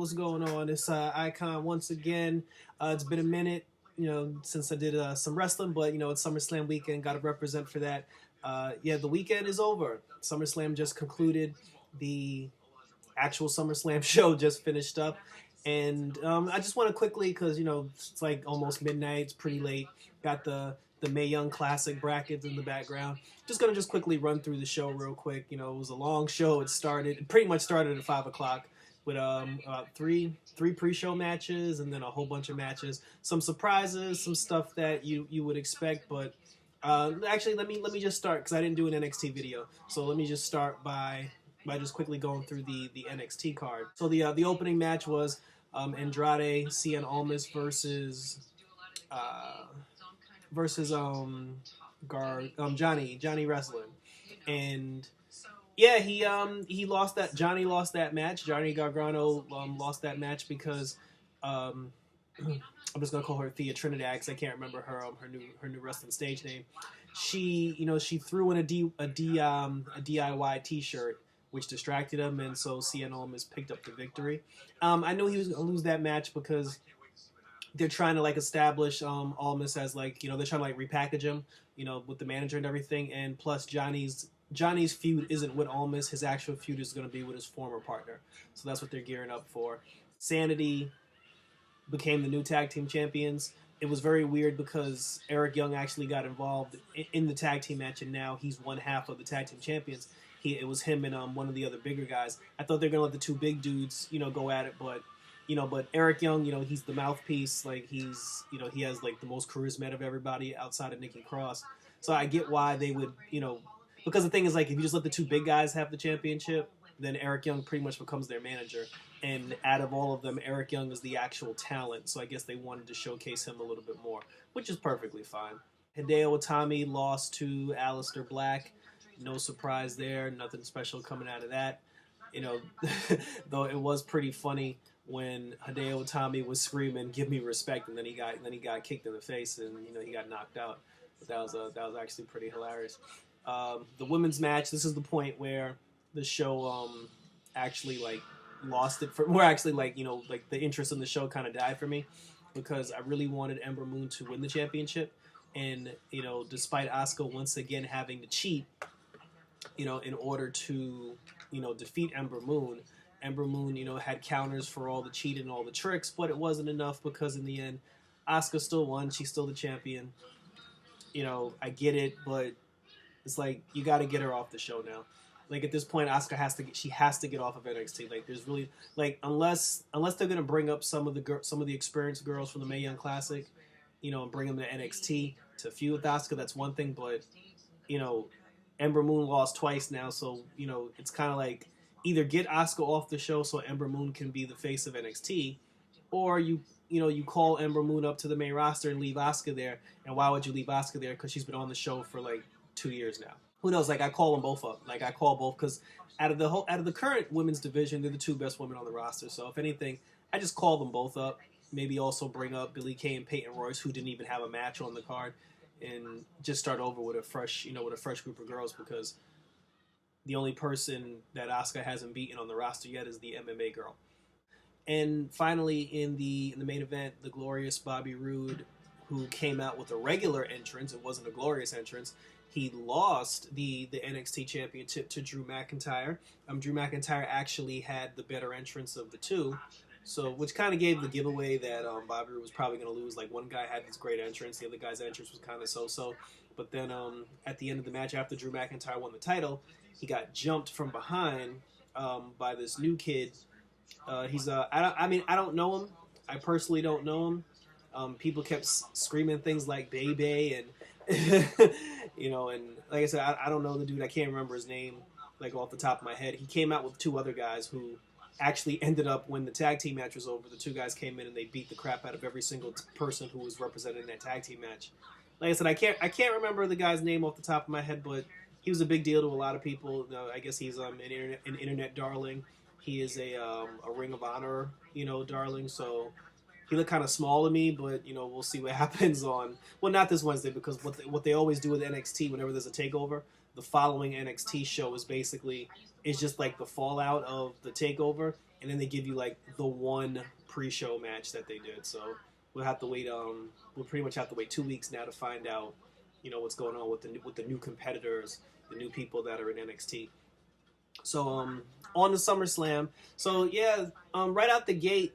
what's going on? It's Icon once again. It's been a minute, since I did some wrestling, but it's SummerSlam weekend. Got to represent for that. The weekend is over. SummerSlam just concluded. The actual SummerSlam show just finished up, and I just want to quickly, because it's like almost midnight. It's pretty late. Got the Mae Young Classic brackets in the background. Just gonna quickly run through the show real quick. It was a long show. It pretty much started at 5 o'clock with three pre-show matches and then a whole bunch of matches. Some surprises, some stuff that you would expect, but actually let me just start, because I didn't do an NXT video. So let me just start by just quickly going through the NXT card. So the opening match was Andrade Cien Almas versus Johnny Wrestling, and yeah, he lost that. Johnny lost that match. Johnny Gargano lost that match because I'm just gonna call her Thea Trinidad, because I can't remember her new wrestling stage name. She threw in a DIY T-shirt, which distracted him, and so Cien Almas picked up the victory. I knew he was gonna lose that match because they're trying to establish Almas as they're trying to repackage him, with the manager and everything. And plus Johnny's feud isn't with Almas. His actual feud is going to be with his former partner. So that's what they're gearing up for. Sanity became the new tag team champions. It was very weird because Eric Young actually got involved in the tag team match, and now he's one half of the tag team champions. It was him and one of the other bigger guys. I thought they were going to let the two big dudes, go at it, but Eric Young, he's the mouthpiece. He has the most charisma out of everybody outside of Nikki Cross. So I get why they would, because the thing is, if you just let the two big guys have the championship, then Eric Young pretty much becomes their manager. And out of all of them, Eric Young is the actual talent. So I guess they wanted to showcase him a little bit more, which is perfectly fine. Hideo Itami lost to Aleister Black. No surprise there. Nothing special coming out of that. Though it was pretty funny when Hideo Itami was screaming, "Give me respect," and then he got kicked in the face, and he got knocked out. But that was actually pretty hilarious. The women's match. This is the point where the show actually lost it for. Where actually the interest in the show kind of died for me, because I really wanted Ember Moon to win the championship, and despite Asuka once again having to cheat, in order to defeat Ember Moon. Ember Moon, had counters for all the cheating and all the tricks, but it wasn't enough, because in the end, Asuka still won. She's still the champion. I get it, but it's you got to get her off the show now. At this point, Asuka has to get off of NXT. There's really unless they're gonna bring up some of the experienced girls from the Mae Young Classic, and bring them to NXT to feud with Asuka. That's one thing, but Ember Moon lost twice now, so it's kind of either get Asuka off the show so Ember Moon can be the face of NXT, or you call Ember Moon up to the main roster and leave Asuka there. And why would you leave Asuka there? Because she's been on the show for 2 years now. Who knows? I call them both up. I call both, because out of the current women's division, they're the two best women on the roster. So if anything, I just call them both up. Maybe also bring up Billie Kay and Peyton Royce, who didn't even have a match on the card, and just start over with a fresh group of girls, because the only person that Asuka hasn't beaten on the roster yet is the MMA girl. And finally, in the main event, the glorious Bobby Roode, who came out with a regular entrance, it wasn't a glorious entrance. He lost the NXT championship to Drew McIntyre. Drew McIntyre actually had the better entrance of the two, so which kind of gave the giveaway that Bobby Roode was probably going to lose. One guy had this great entrance, the other guy's entrance was kind of so-so. But then at the end of the match, after Drew McIntyre won the title, he got jumped from behind by this new kid. He's I don't know him. I personally don't know him. People kept screaming things like "baby" and and like I said, I don't know the dude. I can't remember his name off the top of my head. He came out with two other guys who actually ended up, when the tag team match was over, the two guys came in and they beat the crap out of every single person who was represented in that tag team match. Like I said, I can't remember the guy's name off the top of my head, but he was a big deal to a lot of people. I guess he's an internet darling. He is a Ring of Honor, darling. So he looked kind of small to me, but we'll see what happens on. Well, not this Wednesday, because what they always do with NXT whenever there's a takeover, the following NXT show is just the fallout of the takeover, and then they give you like the one pre-show match that they did. So we'll have to wait. We'll pretty much have to wait 2 weeks now to find out, what's going on with the new competitors, the new people that are in NXT. So on the SummerSlam. So yeah, right out the gate,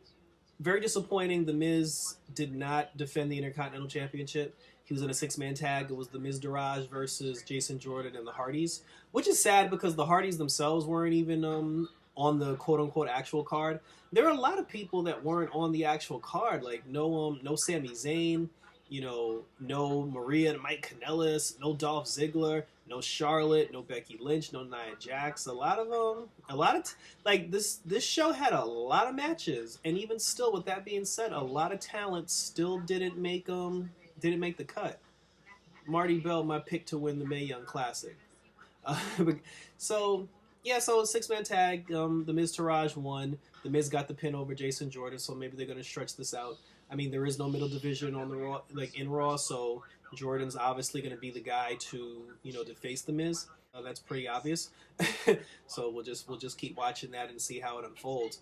very disappointing. The Miz did not defend the Intercontinental Championship. He was in a 6-man tag. It was the Miz Daraj versus Jason Jordan and the Hardys, which is sad because the Hardys themselves weren't even on the quote-unquote actual card. There are a lot of people that weren't on the actual card, like no Sami Zayn, no Maria and Mike Kanellis, no Dolph Ziggler, no Charlotte, no Becky Lynch, no Nia Jax. This show had a lot of matches, and even still, with that being said, a lot of talent still didn't make the cut. Marty Bell, my pick to win the Mae Young Classic. So 6-man tag. The Miz Taraj won. The Miz got the pin over Jason Jordan, so maybe they're going to stretch this out. I mean, there is no middle division on the Raw, in Raw, so Jordan's obviously going to be the guy to face the Miz. That's pretty obvious. So we'll just keep watching that and see how it unfolds.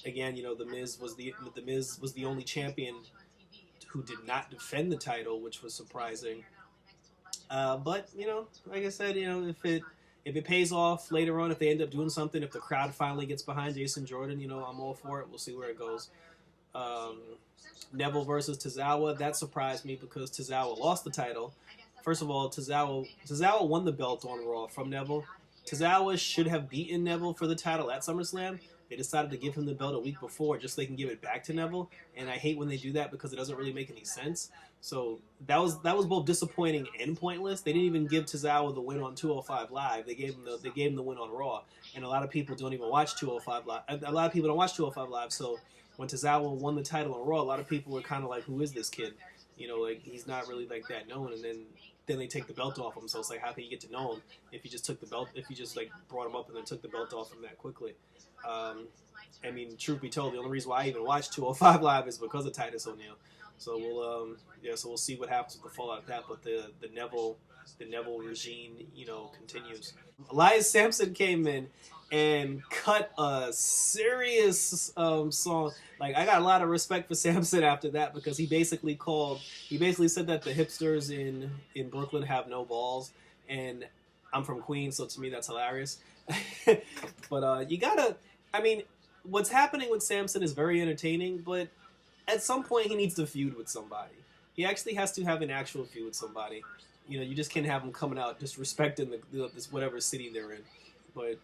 Again, the Miz was the only champion who did not defend the title, which was surprising. But like I said, if it pays off later on, if they end up doing something, if the crowd finally gets behind Jason Jordan, I'm all for it. We'll see where it goes. Neville versus Tozawa, that surprised me because Tozawa lost the title. First of all, Tozawa won the belt on Raw from Neville. Tozawa should have beaten Neville for the title at SummerSlam. They decided to give him the belt a week before just so they can give it back to Neville, and I hate when they do that because it doesn't really make any sense. So that was both disappointing and pointless. They didn't even give Tozawa the win on 205 Live. They gave him the win on Raw, and a lot of people don't even watch 205 Live. A lot of people don't watch 205 Live, so when Tozawa won the title on Raw, a lot of people were kind of like, "Who is this kid?" He's not really like that known. And then they take the belt off him. So it's like, how can you get to know him if you just took the belt? If you just brought him up and then took the belt off him that quickly? I mean, truth be told, the only reason why I even watched 205 Live is because of Titus O'Neil. So we'll see what happens with the fallout of that. But the Neville regime, continues. Elias Sampson came in and cut a serious song. I got a lot of respect for Sampson after that because he basically said that the hipsters in Brooklyn have no balls, and I'm from Queens, so to me that's hilarious. But what's happening with Sampson is very entertaining, but at some point he needs to feud with somebody. He actually has to have an actual feud with somebody. You just can't have him coming out disrespecting this whatever city they're in. But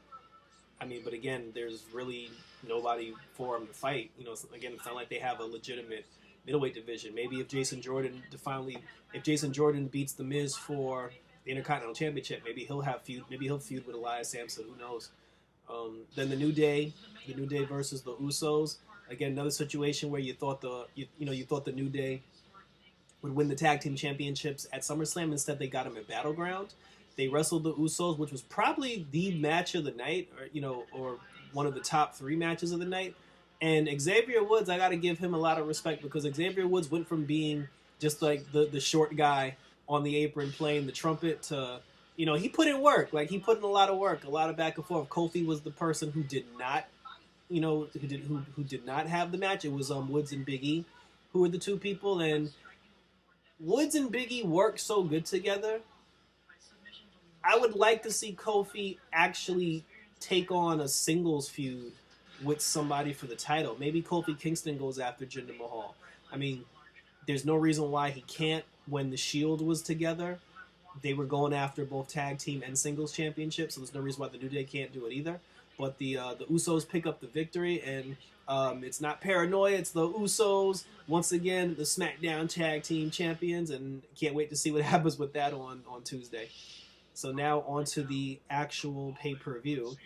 again, there's really nobody for him to fight. Again, it's not like they have a legitimate middleweight division. Maybe if Jason Jordan beats the Miz for the Intercontinental Championship, maybe he'll feud with Elias Sampson. Who knows? Then the New Day versus the Usos. Again, another situation where you thought the New Day would win the tag team championships at SummerSlam. Instead, they got them at Battleground. They wrestled the Usos, which was probably the match of the night, or one of the top 3 matches of the night. And Xavier Woods, I got to give him a lot of respect because Xavier Woods went from being just like the short guy on the apron playing the trumpet to, he put in work. He put in a lot of work, a lot of back and forth. Kofi was the person who did not, who did not have the match. It was Woods and Big E who were the 2 people, and Woods and Big E work so good together. I would like to see Kofi actually take on a singles feud with somebody for the title. Maybe Kofi Kingston goes after Jinder Mahal. There's no reason why he can't. When the Shield was together, they were going after both tag team and singles championships, so there's no reason why the New Day can't do it either. But the Usos pick up the victory, and it's not paranoia, it's the Usos, once again, the SmackDown tag team champions, and can't wait to see what happens with that on Tuesday. So now on to the actual pay-per-view.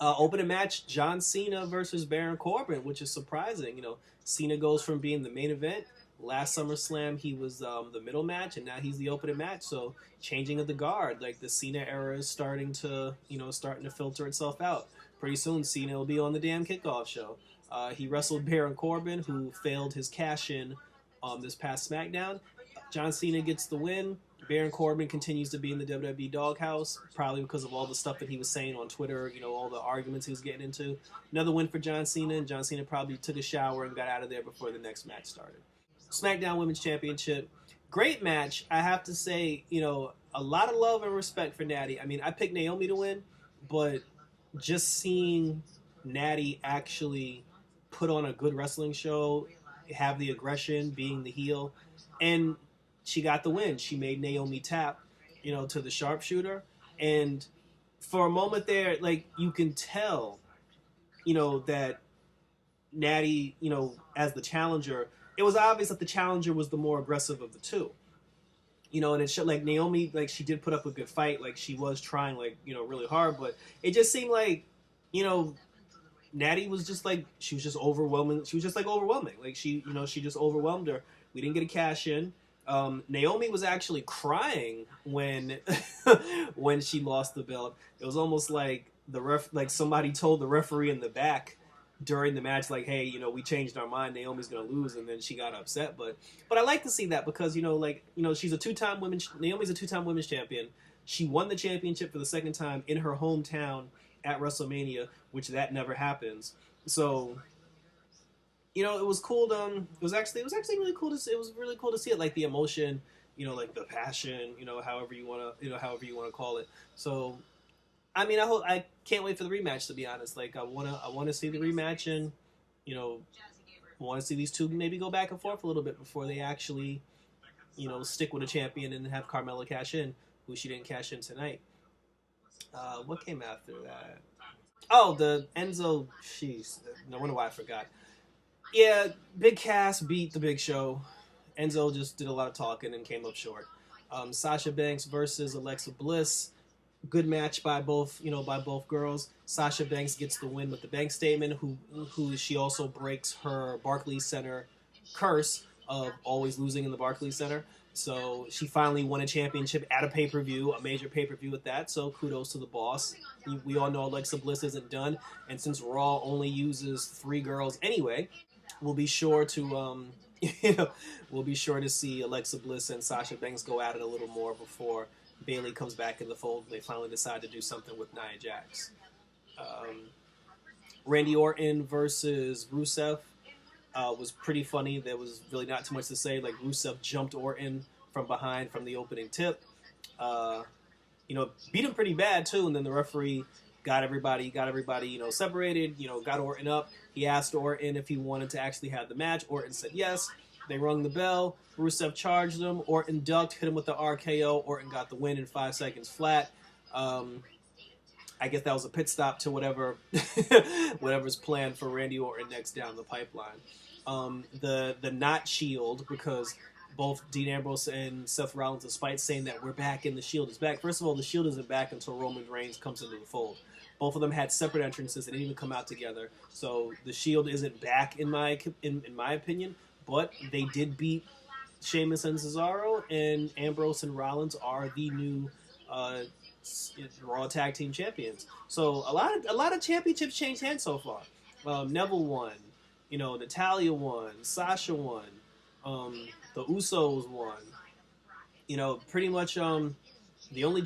Opening match, John Cena versus Baron Corbin, which is surprising. Cena goes from being the main event. Last SummerSlam, he was the middle match, and now he's the opening match. So changing of the guard, the Cena era is starting to filter itself out. Pretty soon, Cena will be on the damn kickoff show. He wrestled Baron Corbin, who failed his cash-in this past SmackDown. John Cena gets the win. Baron Corbin continues to be in the WWE doghouse, probably because of all the stuff that he was saying on Twitter, all the arguments he was getting into. Another win for John Cena, and John Cena probably took a shower and got out of there before the next match started. SmackDown Women's Championship. Great match. I have to say, a lot of love and respect for Natty. I mean, I picked Naomi to win, but just seeing Natty actually put on a good wrestling show, have the aggression, being the heel, and she got the win. She made Naomi tap, to the sharpshooter. And for a moment there, you can tell, that Natty, as the challenger, it was obvious that the challenger was the more aggressive of the two. And it showed, Naomi, she did put up a good fight. She was trying, really hard. But it just seemed like, Natty was just, she was just overwhelming. She was just, overwhelming. She just overwhelmed her. We didn't get a cash in. Naomi was actually crying when when she lost the belt. It was almost like somebody told the referee in the back during the match, hey, we changed our mind. Naomi's gonna lose, and then she got upset. But I like to see that because she's Naomi's a two-time women's champion. She won the championship for the second time in her hometown at WrestleMania, which that never happens. So. It was cool. It was actually really cool to see. It was really cool to see it, the emotion, the passion, however you want to call it. So, I mean, I can't wait for the rematch. To be honest, I want to see the rematch, and want to see these two maybe go back and forth a little bit before they actually, stick with a champion and have Carmella cash in, who she didn't cash in tonight. What came after that? Oh, the Enzo. Jeez, no wonder why I forgot. Yeah, Big Cass beat the Big Show. Enzo just did a lot of talking and came up short. Sasha Banks versus Alexa Bliss. Good match by both girls. Sasha Banks gets the win with the bank statement. Who she also breaks her Barclays Center curse of always losing in the Barclays Center. So she finally won a championship at a pay-per-view, a major pay-per-view at that. So kudos to the boss. We all know Alexa Bliss isn't done, and since Raw only uses 3 girls anyway. We'll be sure to, we'll be sure to see Alexa Bliss and Sasha Banks go at it a little more before Bayley comes back in the fold. And they finally decide to do something with Nia Jax. Randy Orton versus Rusev was pretty funny. There was really not too much to say. Rusev jumped Orton from behind from the opening tip. Beat him pretty bad too, and then the referee got everybody, separated, got Orton up. He asked Orton if he wanted to actually have the match. Orton said yes. They rung the bell. Rusev charged him. Orton ducked, hit him with the RKO. Orton got the win in 5 seconds flat. I guess that was a pit stop to whatever's planned for Randy Orton next down the pipeline. The not Shield, because both Dean Ambrose and Seth Rollins, despite saying that we're back and the Shield is back. First of all, the Shield isn't back until Roman Reigns comes into the fold. Both of them had separate entrances and didn't even come out together. So the Shield isn't back in my opinion, but they did beat Sheamus and Cesaro, and Ambrose and Rollins are the new Raw Tag Team Champions. So a lot of championships changed hands so far. Neville won, Natalya won, Sasha won, the Usos won. Pretty much the only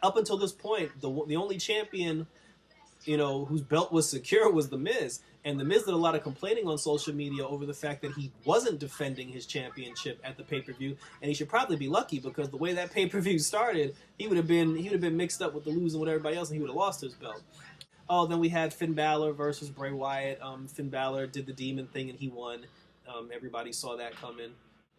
up until this point, the only champion whose belt was secure was The Miz. And The Miz did a lot of complaining on social media over the fact that he wasn't defending his championship at the pay-per-view, and he should probably be lucky because the way that pay-per-view started, he would have been mixed up with the losing with everybody else, and he would have lost his belt. Oh, then we had Finn Balor versus Bray Wyatt. Finn Balor did the demon thing and he won. Everybody saw that coming.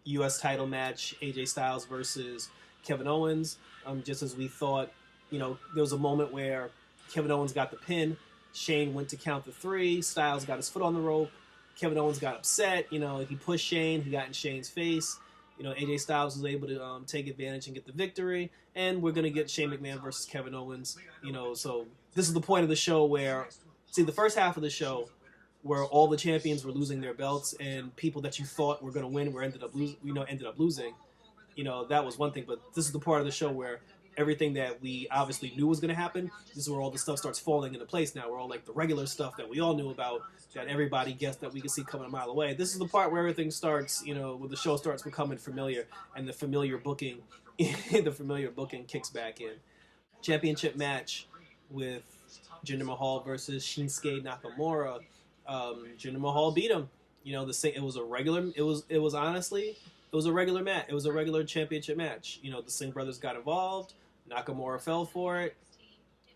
U.S. title match, AJ Styles versus Kevin Owens. Just as we thought, there was a moment where Kevin Owens got the pin. Shane went to count the 3. Styles got his foot on the rope. Kevin Owens got upset. He pushed Shane. He got in Shane's face. AJ Styles was able to take advantage and get the victory. And we're going to get Shane McMahon versus Kevin Owens. So this is the point of the show where, the first half of the show where all the champions were losing their belts and people that you thought were going to win ended up losing. That was one thing. But this is the part of the show where everything that we obviously knew was going to happen, this is where all the stuff starts falling into place now. Where all the regular stuff that we all knew about, that everybody guessed that we could see coming a mile away. This is the part where everything starts, where the show starts becoming familiar and the familiar booking the familiar booking kicks back in. Championship match with Jinder Mahal versus Shinsuke Nakamura. Jinder Mahal beat him. You know, it was a regular. It was honestly, it was a regular match. It was a regular championship match. You know, the Singh brothers got involved. Nakamura fell for it.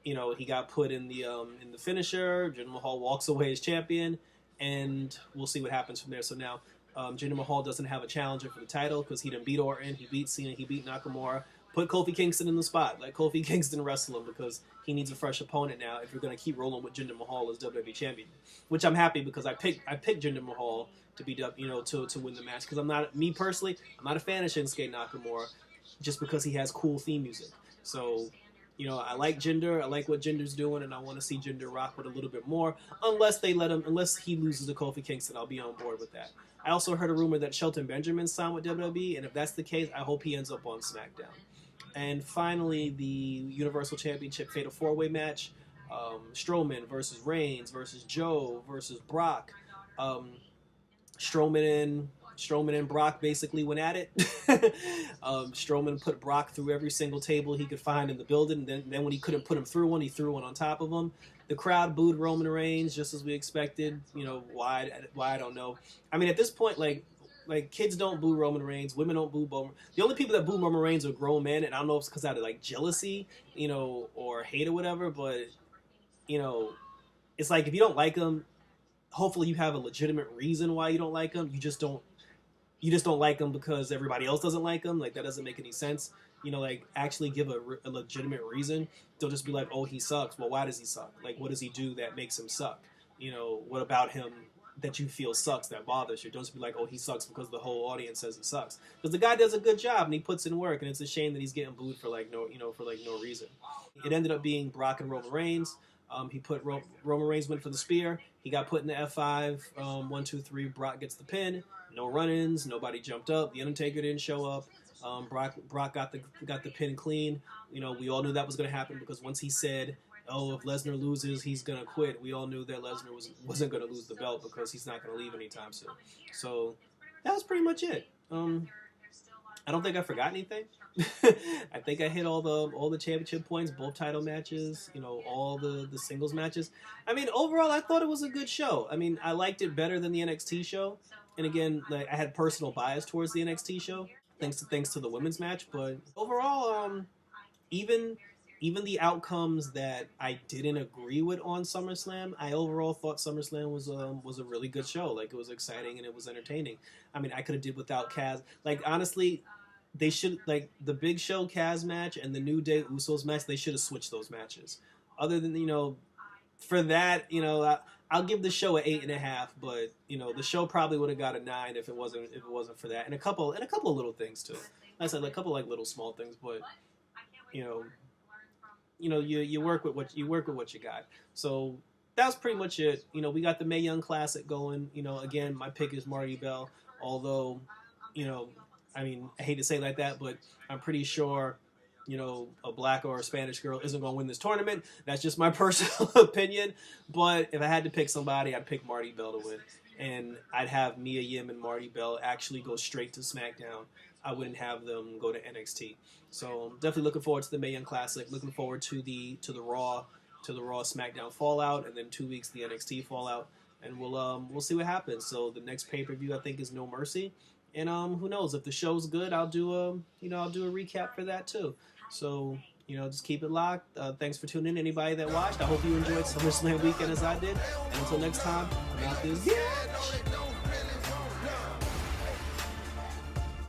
You know, he got put in the finisher. Jinder Mahal walks away as champion, and we'll see what happens from there. So now, Jinder Mahal doesn't have a challenger for the title because he didn't beat Orton, he beat Cena, he beat Nakamura. Put Kofi Kingston in the spot. Let Kofi Kingston wrestle him because he needs a fresh opponent now if you're going to keep rolling with Jinder Mahal as WWE champion. Which I'm happy because I picked Jinder Mahal to be to win the match because I'm not a fan of Shinsuke Nakamura just because he has cool theme music. So, you know, I like Jinder. I like what Jinder's doing, and I want to see Jinder rock with a little bit more. Unless he loses to Kofi Kingston, I'll be on board with that. I also heard a rumor that Shelton Benjamin signed with WWE, and if that's the case, I hope he ends up on SmackDown. And finally, the Universal Championship Fatal 4-Way match. Strowman versus Reigns versus Joe versus Brock. Strowman and Brock basically went at it. Strowman put Brock through every single table he could find in the building. And then when he couldn't put him through one, he threw one on top of him. The crowd booed Roman Reigns just as we expected. You know, why I don't know. I mean, at this point, like kids don't boo Roman Reigns, women don't boo Roman. The only people that boo Roman Reigns are grown men, and I don't know if it's because out of like jealousy, you know, or hate or whatever. But you know, it's like if you don't like him, hopefully you have a legitimate reason why you don't like him. You just don't like him because everybody else doesn't like him. Like that doesn't make any sense. You know, like actually give a legitimate reason. Don't just be like, oh, he sucks. Well, why does he suck? Like, what does he do that makes him suck? You know, what about him that you feel sucks, that bothers you? Don't just be like, oh, he sucks because the whole audience says he sucks. Because the guy does a good job and he puts in work, and it's a shame that he's getting booed for no reason. It ended up being Brock and Roman Reigns. He put Roman Reigns went for the spear. He got put in the F5. 1, 2, 3. Brock gets the pin. No run-ins. Nobody jumped up. The Undertaker didn't show up. Brock got the pin clean. You know, we all knew that was going to happen because once he said, "Oh, if Lesnar loses, he's going to quit," we all knew that Lesnar wasn't going to lose the belt because he's not going to leave anytime soon. So that was pretty much it. I don't think I forgot anything. I think I hit all the championship points, both title matches, you know, all the singles matches. I mean, overall, I thought it was a good show. I mean, I liked it better than the NXT show. And again, like I had personal bias towards the NXT show, thanks to the women's match. But overall, even the outcomes that I didn't agree with on SummerSlam, I overall thought SummerSlam was a really good show. Like, it was exciting and it was entertaining. I mean, I could have did without Kaz. Like, honestly, they should, like, the Big Show Kaz match and the New Day Usos match, they should have switched those matches. Other than, you know, for that, you know, I'll give the show an 8.5, but you know, the show probably would have got a 9 if it wasn't for that, and a couple of little things too. Like I said, like a couple like little small things, but you know, you work with what you got. So that's pretty much it. You know, we got the Mae Young Classic going. You know, again, my pick is Marty Bell. Although, you know, I mean, I hate to say it like that, but I'm pretty sure, you know, a black or a Spanish girl isn't going to win this tournament. That's just my personal opinion. But if I had to pick somebody, I'd pick Marty Bell to win. And I'd have Mia Yim and Marty Bell actually go straight to SmackDown. I wouldn't have them go to NXT. So I'm definitely looking forward to the Mae Young Classic. Looking forward to the Raw SmackDown Fallout, and then 2 weeks the NXT Fallout. And we'll see what happens. So the next pay-per-view I think is No Mercy. And who knows, if the show's good, I'll do a recap for that too. So, you know, just keep it locked. Thanks for tuning in, anybody that watched. I hope you enjoyed SummerSlam weekend as I did. And until next time, I'm out this bitch.